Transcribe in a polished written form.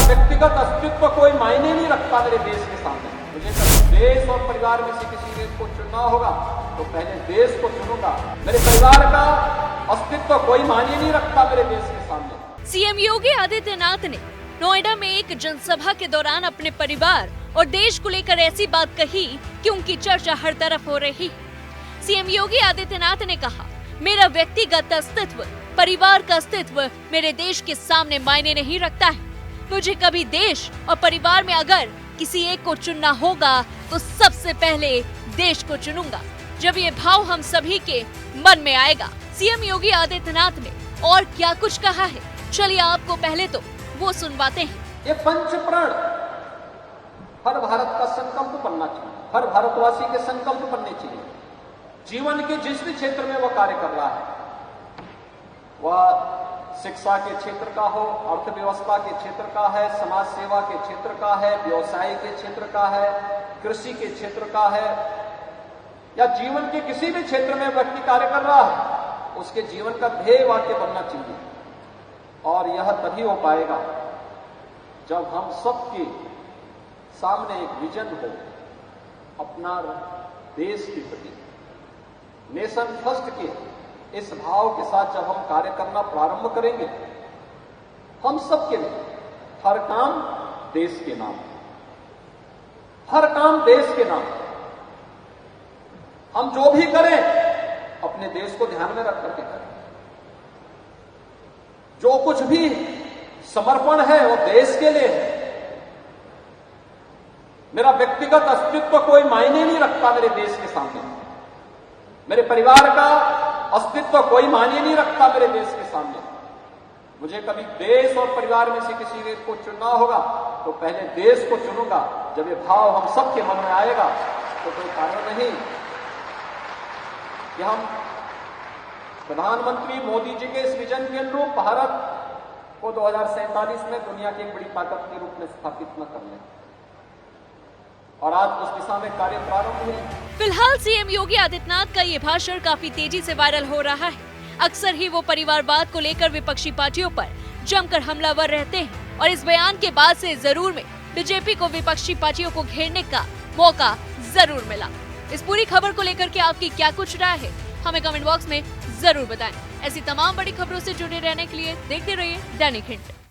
व्यक्तिगत अस्तित्व कोई मायने नहीं रखता मेरे देश के सामने। मुझे कभी देश और परिवार में से किसी एक को चुनना होगा तो पहले देश को चुनूंगा। मेरे परिवार का अस्तित्व कोई मायने नहीं रखता मेरे देश के सामने। सीएम योगी आदित्यनाथ ने नोएडा में एक जनसभा के दौरान अपने परिवार और देश को लेकर ऐसी बात कही कि उनकी चर्चा हर तरफ हो रही है। सीएम योगी आदित्यनाथ ने कहा, मेरा व्यक्तिगत अस्तित्व, परिवार का अस्तित्व मेरे देश के सामने मायने नहीं रखता है। मुझे कभी देश और परिवार में अगर किसी एक को चुनना होगा तो सबसे पहले देश को चुनूंगा, जब ये भाव हम सभी के मन में आएगा। सीएम योगी आदित्यनाथ ने और क्या कुछ कहा है, चलिए आपको पहले तो वो सुनवाते हैं। ये पंचप्राण हर भारत का संकल्प बनना चाहिए, हर भारतवासी के संकल्प बनने चाहिए। जीवन के जिस भी क्षेत्र में वह कार्य कर रहा है, वह शिक्षा के क्षेत्र का हो, अर्थव्यवस्था के क्षेत्र का है, समाज सेवा के क्षेत्र का है, व्यवसाय के क्षेत्र का है, कृषि के क्षेत्र का है, या जीवन के किसी भी क्षेत्र में व्यक्ति कार्य कर रहा है, उसके जीवन का ध्येय वाक्य बनना चाहिए। और यह तभी हो पाएगा जब हम सबके सामने एक विजन हो अपना देश के प्रति, नेशन फर्स्ट के इस भाव के साथ जब हम कार्य करना प्रारंभ करेंगे, हम सबके लिए हर काम देश के नाम, हर काम देश के नाम, हम जो भी करें अपने देश को ध्यान में रख करके करें। जो कुछ भी समर्पण है वो देश के लिए है। मेरा व्यक्तिगत अस्तित्व कोई मायने नहीं रखता मेरे देश के सामने। मेरे परिवार का अस्तित्व कोई मायने नहीं रखता मेरे देश के सामने। मुझे कभी देश और परिवार में से किसी एक को चुनना होगा तो पहले देश को चुनूंगा। जब ये भाव हम सबके मन में आएगा तो कोई कारण नहीं कि हम प्रधानमंत्री मोदी जी के इस विजन के अनुरूप भारत को 2047 में दुनिया की एक बड़ी ताकत के रूप में स्थापित न कर लें। और आज उस दिशा में कार्य प्रारंभ हुए। फिलहाल सीएम योगी आदित्यनाथ का ये भाषण काफी तेजी से वायरल हो रहा है। अक्सर ही वो परिवारवाद को लेकर विपक्षी पार्टियों पर जमकर हमलावर रहते हैं और इस बयान के बाद से जरूर में बीजेपी को विपक्षी पार्टियों को घेरने का मौका जरूर मिला। इस पूरी खबर को लेकर के आपकी क्या कुछ राय है, हमें कमेंट बॉक्स में जरूर बताएं। ऐसी तमाम बड़ी खबरों से जुड़े रहने के लिए देखते रहिए दैनिक हिंट।